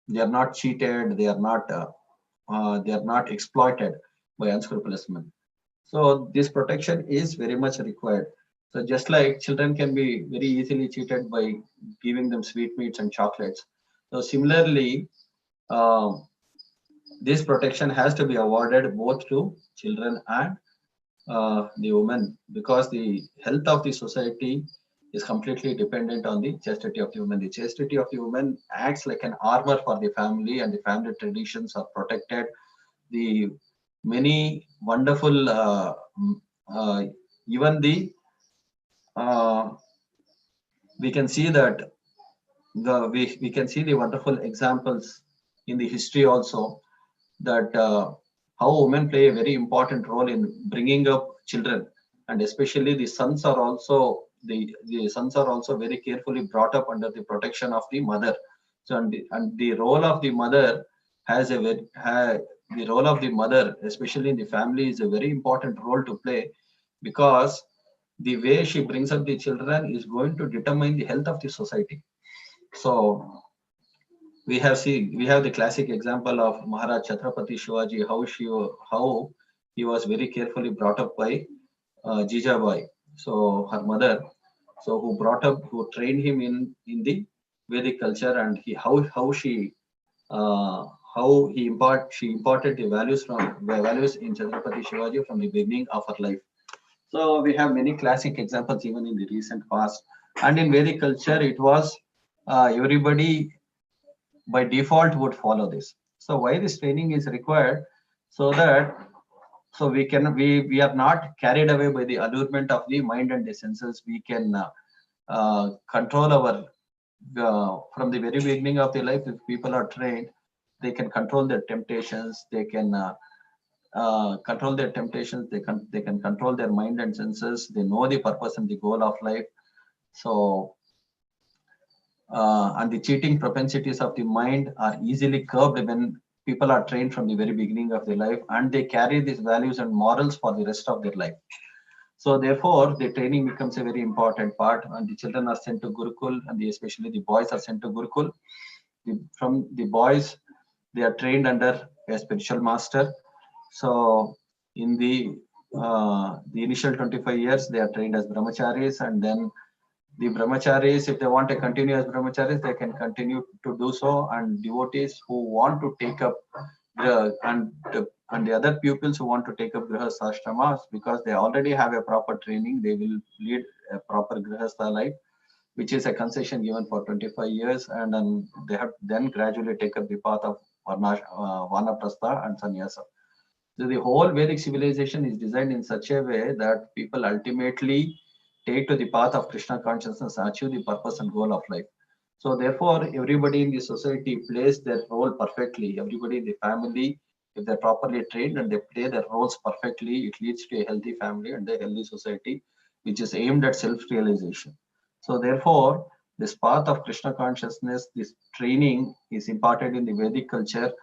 they are not cheated, they are not exploited by unscrupulous men. So this protection is very much required. So just like children can be very easily cheated by giving them sweetmeats and chocolates. So similarly, um, this protection has to be awarded both to children and the woman, because the health of the society is completely dependent on the chastity of the woman. The chastity of the woman acts like an armor for the family, and the family traditions are protected. The many wonderful, uh, even the uh, we can see that we can see the wonderful examples in the history also, that how women play a very important role in bringing up children, and especially the sons are also very carefully brought up under the protection of the mother. So and the role of the mother has a very the role of the mother, especially in the family, is a very important role to play, because the way she brings up the children is going to determine the health of the society. So we have the classic example of Maharaj Chhatrapati Shivaji, how he was very carefully brought up by Jijabai, so her mother, so who trained him in the Vedic culture, and uh, how she imparted the values in Chhatrapati Shivaji from the beginning of her life. So we have many classic examples even in the recent past, and in Vedic culture it was everybody by default would follow this. So why this training is required? So that we are not carried away by the allurement of the mind and the senses. We can control our from the very beginning of the life. If people are trained, they can control their temptations. They can control their temptations. They can control their mind and senses. They know the purpose and the goal of life. So and the cheating propensities of the mind are easily curbed when people are trained from the very beginning of their life, and they carry these values and morals for the rest of their life. So therefore the training becomes a very important part, and the children are sent to Gurukul, and especially the boys are sent to Gurukul. From the boys, they are trained under a spiritual master. So in the initial 25 years they are trained as brahmacharis, and then the brahmacharis, if they want to continue as brahmacharis, they can continue to do so. And devotees who want to take up and the other pupils who want to take up grihastha ashramas, because they already have a proper training, they will lead a proper grihastha life, which is a concession given for 25 years, and then they have then gradually take up the path of vanaprastha and sannyasa. So the whole Vedic civilization is designed in such a way that people ultimately take to the path of Krishna consciousness and achieve the purpose and goal of life. So therefore, everybody in the society plays their role perfectly. Everybody in the family, if they're properly trained and they play their roles perfectly, it leads to a healthy family and a healthy society, which is aimed at self-realization. So therefore, this path of Krishna consciousness, this training is imparted in the Vedic culture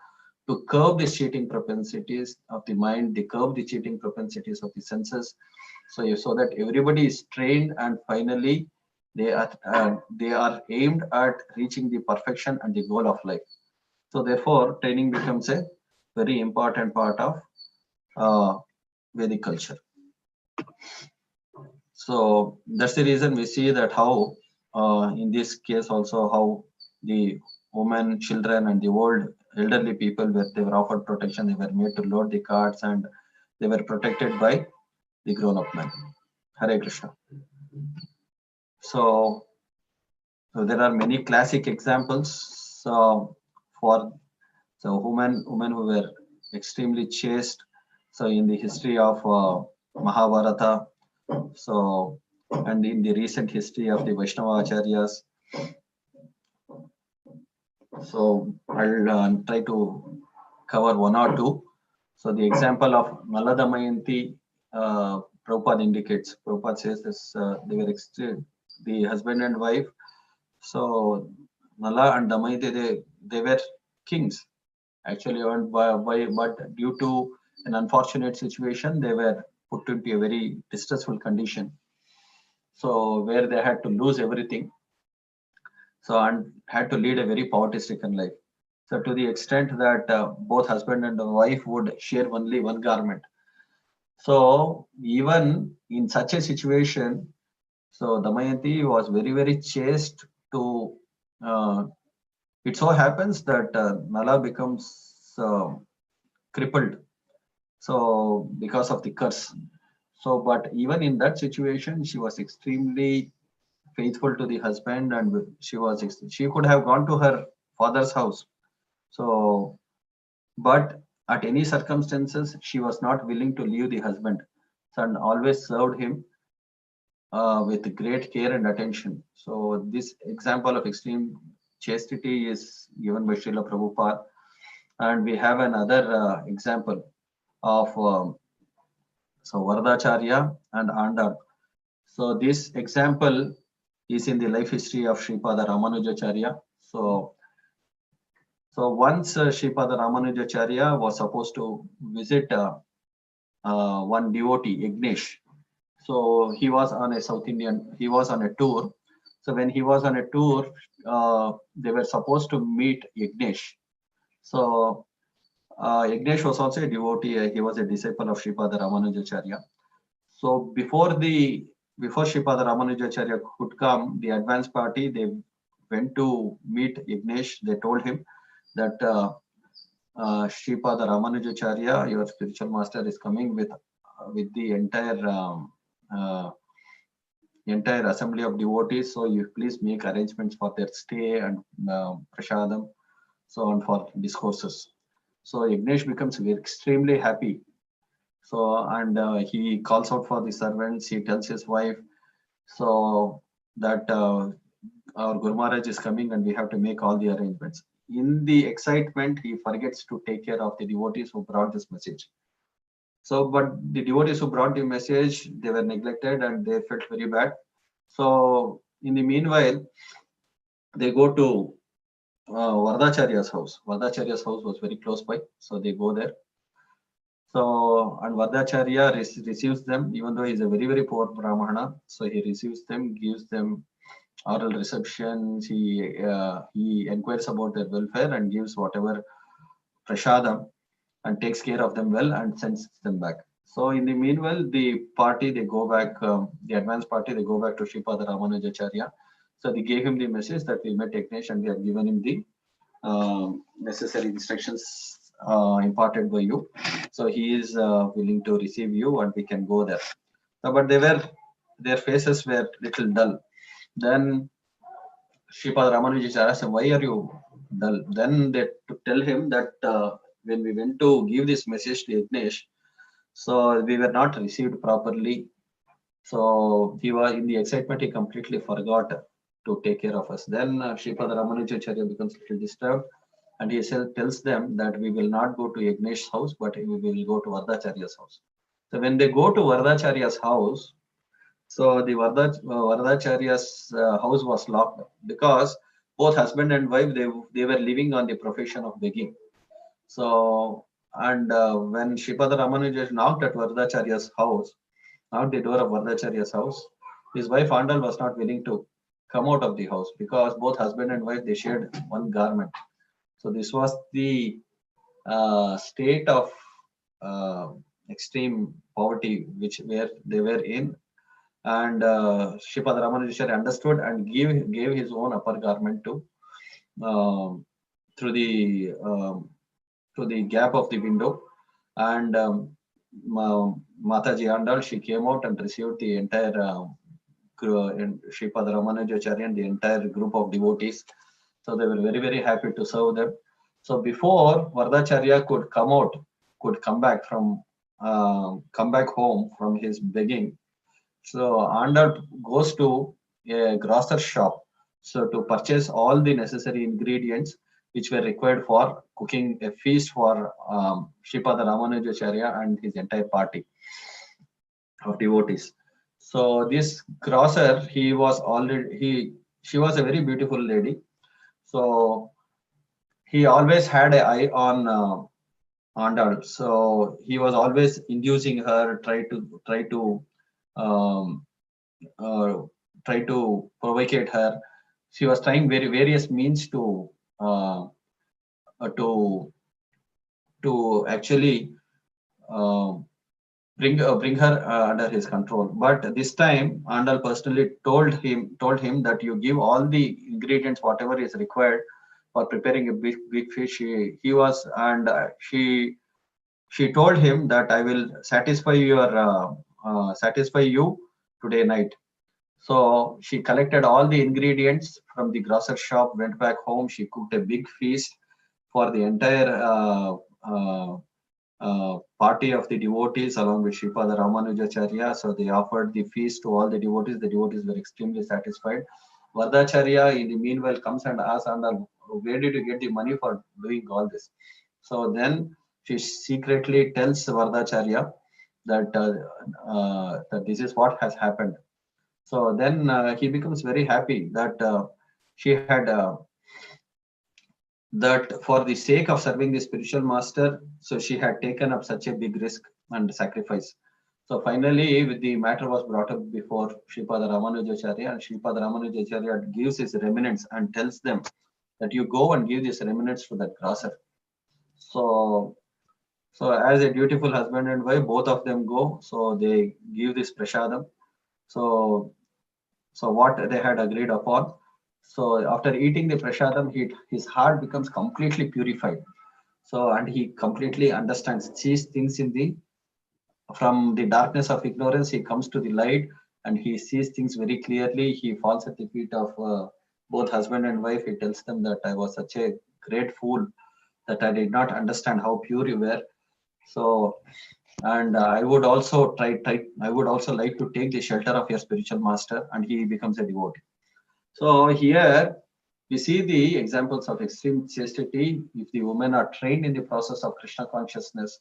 to curb the cheating propensities of the mind, they curb the cheating propensities of the senses. So that everybody is trained, and finally they are aimed at reaching the perfection and the goal of life. So therefore, training becomes a very important part of Vedic culture. So that's the reason we see that how in this case also how the women, children, and the old elderly people, where they were offered protection, they were made to load the carts, and they were protected by the grown-up men. Hare Krishna. So there are many classic examples. For women who were extremely chaste. So in the history of Mahabharata, so and in the recent history of the Vaishnava Acharyas. So I'll try to cover one or two. So the example of Nala Damayanti, Prabhupada indicates. Prabhupada says this, they were the husband and wife. So Nala and Damayanti, they were kings, actually earned but due to an unfortunate situation, they were put into a very distressful condition. So where they had to lose everything. So and had to lead a very poverty-stricken life. So to the extent that both husband and wife would share only one garment. So even in such a situation, so Damayanti was very chaste to. It so happens that Nala becomes crippled. So because of the curse. So, but even in that situation, she was extremely faithful to the husband, and she could have gone to her father's house. So, but at any circumstances, she was not willing to leave the husband, and always served him with great care and attention. So, this example of extreme chastity is given by Srila Prabhupada, and we have another example of Vardacharya and Andar. So this example is in the life history of Sripada Ramanujacharya. So once Sripada Ramanujacharya was supposed to visit one devotee, Ignesh. So he was on a South Indian, he was on a tour. So when he was on a tour, they were supposed to meet Ignesh. So Ignesh was also a devotee. He was a disciple of Sripada Ramanujacharya. So before Sripada Ramanujacharya could come, the advance party, they went to meet Ignesh. They told him that Sripada Ramanujacharya, your spiritual master, is coming with the entire assembly of devotees. So you please make arrangements for their stay and prasadam, so on, for discourses. So Ignesh becomes extremely happy. So and he calls out for the servants. He tells his wife, so that our Guru Maharaj is coming and we have to make all the arrangements. In the excitement, he forgets to take care of the devotees who brought this message. So, but the devotees who brought the message, they were neglected and they felt very bad. So, in the meanwhile, they go to Vardacharya's house. Vardacharya's house was very close by, so they go there. So, and Vardacharya receives them, even though he's a very poor Brahmana. So he receives them, gives them oral reception. He inquires about their welfare and gives whatever prasadam and takes care of them well and sends them back. So in the meanwhile, the party, they go back, the advance party, they go back to Sripada Ramanujacharya. So they gave him the message that we met Ignesh and we have given him the necessary instructions imparted by you. So he is willing to receive you and we can go there. So, but their faces were little dull. Then Sripada Ramanujacharya asked him, why are you dull? Then they tell him that when we went to give this message to Ignesh, so we were not received properly. So he was in the excitement, he completely forgot to take care of us. Then Sripada Ramanujacharya becomes a little disturbed and he tells them that we will not go to Ignesh's house, but we will go to Vardacharya's house. So when they go to Vardacharya's house, so the Vardacharya's house was locked because both husband and wife, they were living on the profession of begging. So, and when Shripada Ramanuja knocked at Vardacharya's house, knocked the door of Vardacharya's house, his wife Andal was not willing to come out of the house because both husband and wife they shared one garment. So this was the state of uh, extreme poverty which where they were in, and Shripada Ramanuja understood and gave his own upper garment to um, through the through the gap of the window, and Mataji Andal, she came out and received the entire Sripada Ramanujacharya and the entire group of devotees. So they were very, very happy to serve them. So before Vardacharya could come out, could come back home from his begging. So Andal goes to a grocer shop, so to purchase all the necessary ingredients which were required for cooking a feast for Sripada Ramanujacharya and his entire party of devotees. So this grocer, she was a very beautiful lady. So he always had an eye on Andal. So he was always inducing her, um, uh, try to provocate her. She was trying various means uh, to actually uh, bring her under his control. But this time, Andal personally told him that you give all the ingredients whatever is required for preparing a big fish. He was and she told him that I will satisfy you today night. So she collected all the ingredients from the grocer shop, went back home. She cooked a big feast for the entire party of the devotees along with Sripada Ramanujacharya. So they offered the feast to all the devotees. The devotees were extremely satisfied. Vardacharya, in the meanwhile, comes and asks Andal, where did you get the money for doing all this? So then she secretly tells Vardacharya that that this is what has happened. So then he becomes very happy that she had that for the sake of serving the spiritual master, so she had taken up such a big risk and sacrifice. So finally, the matter was brought up before Sripada Ramanujacharya, and Sripada Ramanujacharya gives his remnants and tells them that you go and give these remnants to that grocer. So, so as a dutiful husband and wife, both of them go. So they give this prasadam. So so what they had agreed upon. So after eating the prasadam, his heart becomes completely purified. So and he completely understands, sees things in the from the darkness of ignorance. He comes to the light and he sees things very clearly. He falls at the feet of both husband and wife. He tells them that I was such a great fool that I did not understand how pure you were. So and I would also I would also like to take the shelter of your spiritual master, and he becomes a devotee. So here we see the examples of extreme chastity if the women are trained in the process of Krishna consciousness.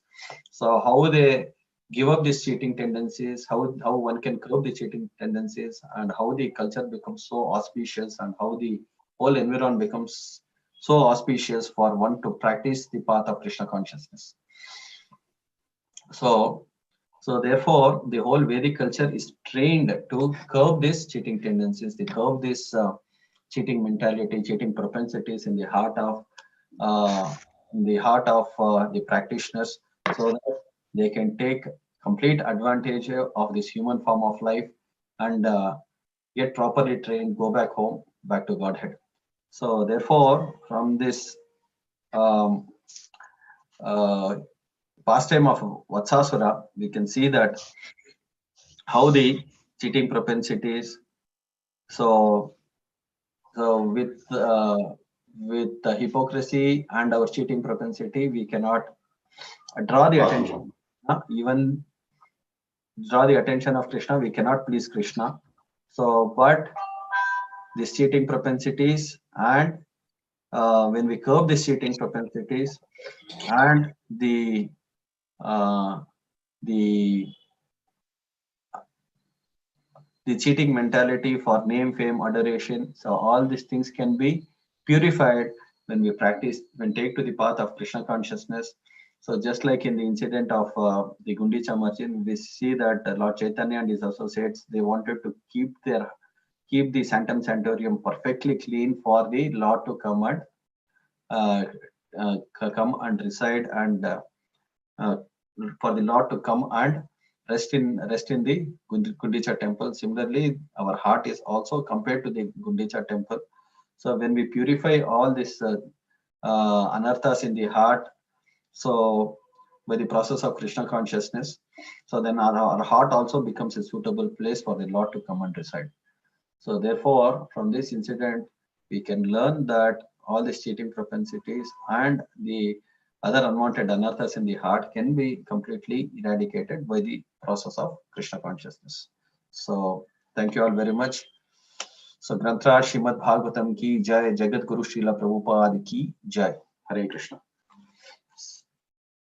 So how they give up these cheating tendencies, how one can curb the cheating tendencies, and how the culture becomes so auspicious, and how the whole environment becomes so auspicious for one to practice the path of Krishna consciousness. So so therefore, the whole Vedic culture is trained to curb these cheating tendencies, they curb this cheating mentality, cheating propensities in the heart of the practitioners, so that they can take complete advantage of this human form of life and get properly trained, go back home, back to Godhead. So therefore, from this um, uh, pastime of Vatsasura, we can see that how the cheating propensities. So, so with the hypocrisy and our cheating propensity, we cannot draw the attention. Even draw the attention of Krishna, we cannot please Krishna. So, but these cheating propensities and when we curb these cheating propensities and uh, the the cheating mentality for name, fame, adoration. So all these things can be purified when we practice, when take to the path of Krishna consciousness. So just like in the incident of the Gundicha Margin, we see that Lord Chaitanya and his associates, they wanted to keep the Sanctum Sanctorium perfectly clean for the Lord to come and reside, and for the Lord to come and rest in the Gundicha temple. Similarly, our heart is also compared to the Gundicha temple. So when we purify all this anarthas in the heart, so by the process of Krishna consciousness, so then our heart also becomes a suitable place for the Lord to come and reside. So therefore, from this incident, we can learn that all these cheating propensities and the other unwanted anarthas in the heart can be completely eradicated by the process of Krishna consciousness. So thank you all very much. So Granthra Srimad Bhagavatam ki jai, Jagat Guru Srila Prabhupada ki jai. Hare Krishna.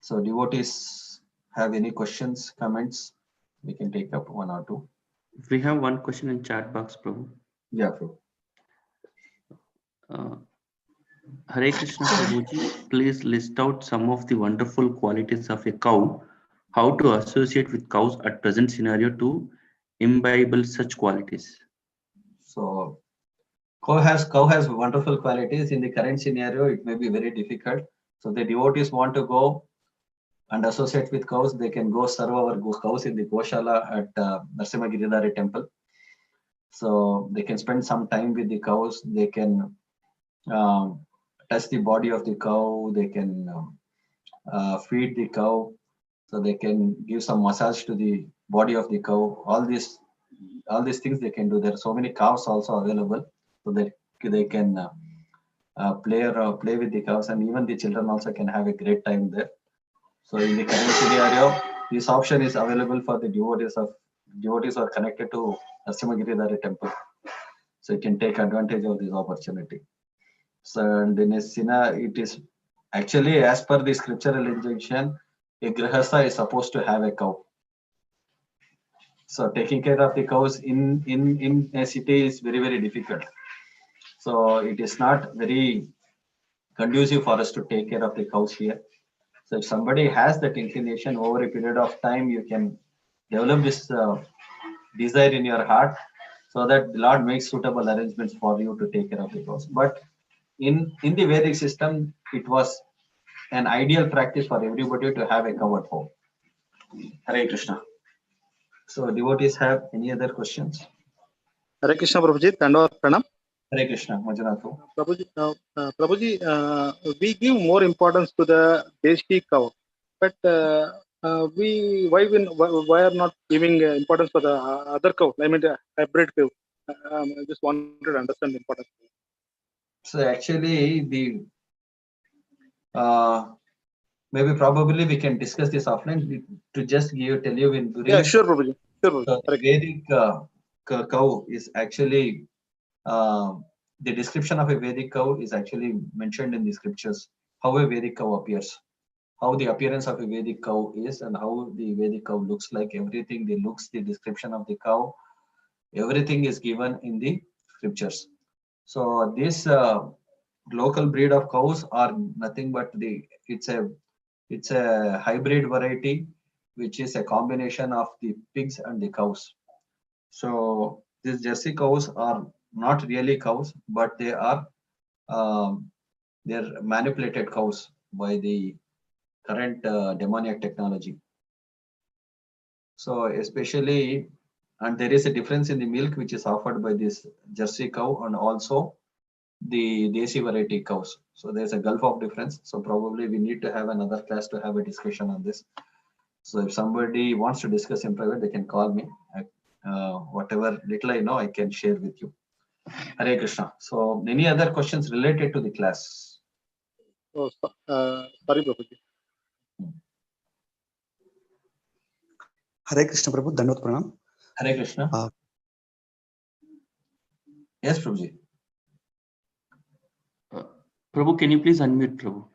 So devotees have any questions, comments? We can take up one or two. We have one question in chat box, Prabhu. Yeah, Prabhu. Hare Krishna Prabhuji, please list out some of the wonderful qualities of a cow. How to associate with cows at present scenario to imbibe such qualities? So cow has wonderful qualities. In the current scenario, it may be very difficult. So the devotees want to go and associate with cows, they can go serve our cows in the Goshala at Narsimha Giridhari temple. So they can spend some time with the cows. They can touch the body of the cow. They can feed the cow. So they can give some massage to the body of the cow. All these things they can do. There are so many cows also available, so that they can play with the cows, and even the children also can have a great time there. So in the current scenario, this option is available for the devotees who are connected to Narsimha Giridhari temple. So you can take advantage of this opportunity. So and in a Sina, it is actually as per the scriptural injunction, a grihastha is supposed to have a cow. So taking care of the cows in a city is very, very difficult. So it is not very conducive for us to take care of the cows here. So if somebody has that inclination, over a period of time, you can develop this desire in your heart, so that the Lord makes suitable arrangements for you to take care of the cows. But in the Vedic system, it was an ideal practice for everybody to have a cow at home. Hare Krishna. So devotees have any other questions? Hare Krishna Prabhuji, Dandavat Pranam. Hare Krishna, Manjunath. Prabhuji, we give more importance to the Deshi cow, but why are not giving importance for the other cow? I mean, the hybrid cow. I just wanted to understand the importance. So actually, the maybe probably we can discuss this offline to just tell you in during. Yeah, sure, Prabhuji. Sure, Prabhuji. The Vedic cow is actually the description of a Vedic cow is actually mentioned in the scriptures. How a Vedic cow appears, how the appearance of a Vedic cow is, and how the Vedic cow looks like. Everything, the looks, the description of the cow, everything is given in the scriptures. So this local breed of cows are nothing but it's a hybrid variety, which is a combination of the pigs and the cows. So these Jersey cows are not really cows, but they are they're manipulated cows by the current demoniac technology. So especially, and there is a difference in the milk which is offered by this Jersey cow and also the Desi variety cows. So there's a gulf of difference. So probably we need to have another class to have a discussion on this. So if somebody wants to discuss in private, they can call me. Whatever little I know, I can share with you. Hare Krishna. So any other questions related to the class? Oh, sorry, Prabhuji. Hare Krishna Prabhu, Dandavat Pranam. Hare Krishna. Yes, Prabhuji. Prabhu, can you please unmute, Prabhu?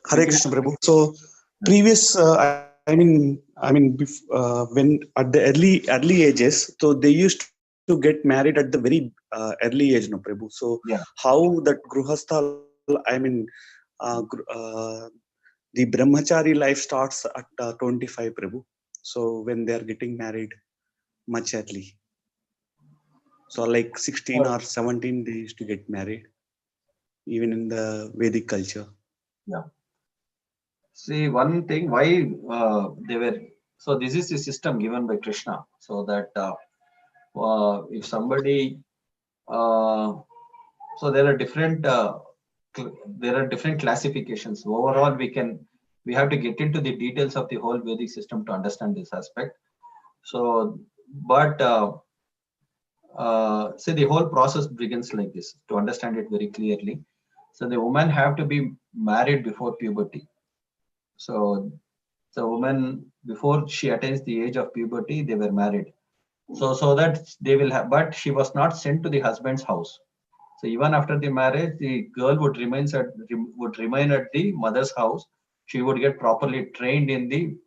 Hare Krishna Prabhu. So previous, when at the early ages, so they used to get married at the very early age, no, Prabhu. So Yeah. how that Gruhastha, I mean, the brahmachari life starts at 25, Prabhu. So when they are getting married much early. So like 16 or 17, they used to get married, even in the Vedic culture. Yeah. See, one thing why they were, so this is the system given by Krishna, so that if somebody, so there are different classifications. Overall, we have to get into the details of the whole Vedic system to understand this aspect. So, but see, the whole process begins like this to understand it very clearly. So the woman have to be married before puberty. So the woman, before she attains the age of puberty, they were married. So that they will have, but she was not sent to the husband's house. So even after the marriage, the girl would remain at the mother's house. She would get properly trained in the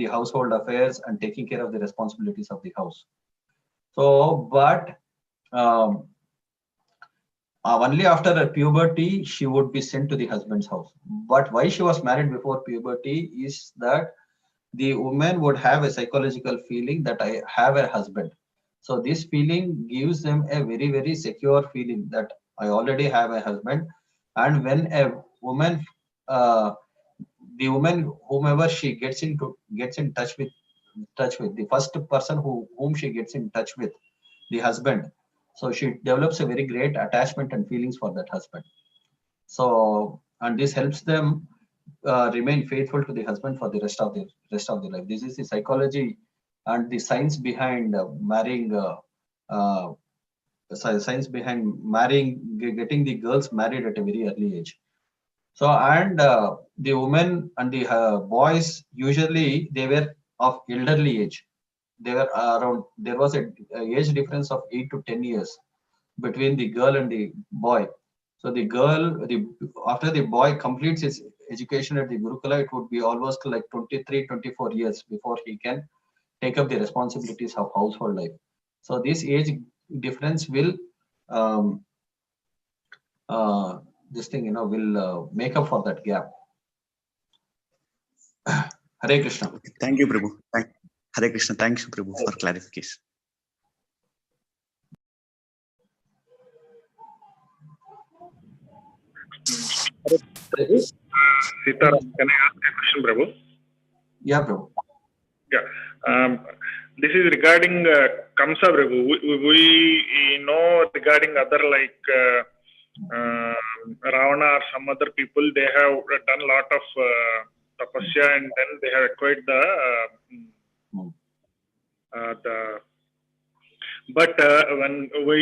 household affairs and taking care of the responsibilities of the house. So, but um, only after her puberty she would be sent to the husband's house. But why she was married before puberty is that the woman would have a psychological feeling that I have a husband. So this feeling gives them a very, very secure feeling that I already have a husband. And when a woman, uh, the woman, whomever she gets in touch with the first person whom she gets in touch with, the husband. So she develops a very great attachment and feelings for that husband. So, and this helps them remain faithful to the husband for the rest of their life. This is the psychology and the science behind marrying. Uh, Science behind marrying, getting the girls married at a very early age. So, and the women and the boys usually they were of elderly age. They were around. There was a age difference of 8 to 10 years between the girl and the boy. So after the boy completes his education at the Gurukula, it would be almost like 23, 24 years before he can take up the responsibilities of household life. So this age difference will um, this thing will make up for that gap. Hare Krishna. Okay, thank you, Prabhu. Hare Krishna. Thank you, Prabhu, for clarification. Sitaram, can I ask a question, Prabhu? Yeah, Prabhu. Yeah. This is regarding Kamsa, Prabhu. We know regarding other like Ravana or some other people, they have done a lot of tapasya and then they have acquired but when we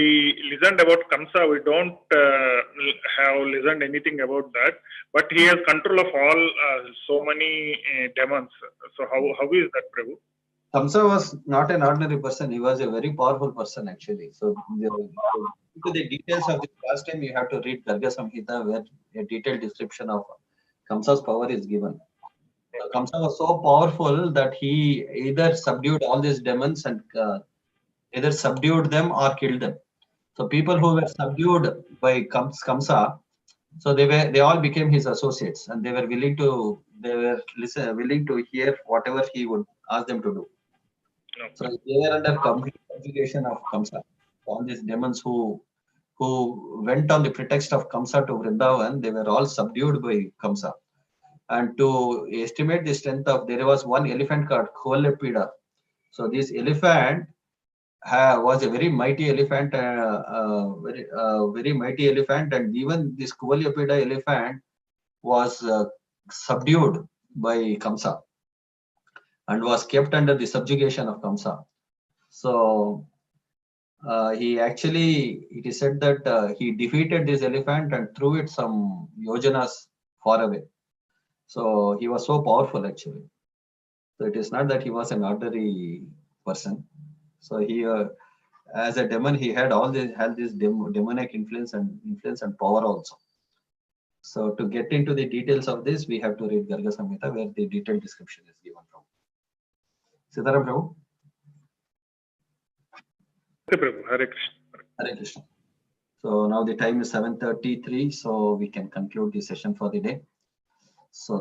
listened about Kamsa, we don't have listened anything about that. But he has control of all so many demons. So how is that, Prabhu? Kamsa was not an ordinary person. He was a very powerful person, actually. So, to the details of this last time, you have to read Garga Samhita, where a detailed description of Kamsa's power is given. Kamsa was so powerful that he either subdued all these demons and either subdued them or killed them. So people who were subdued by Kamsa, so they all became his associates, and they were willing to hear whatever he would ask them to do. Okay. So they were under complete subjugation of Kamsa. All these demons who went on the pretext of Kamsa to Vrindavan, they were all subdued by Kamsa. And to estimate the strength of, there was one elephant called Kolepida. So this elephant was a very mighty elephant, very mighty elephant, and even this Kolepida elephant was subdued by Kamsa and was kept under the subjugation of Kamsa. So it is said that he defeated this elephant and threw it some yojanas far away. So he was so powerful, actually. So it is not that he was an ordinary person. So he, as a demon, he had this demonic influence and power also. So to get into the details of this, we have to read Garga Samhita, where the detailed description is given from. Sitaram Prabhu. Okay, Prabhu. Hare Krishna. Hare Krishna. So now the time is 7:33, so we can conclude the session for the day. So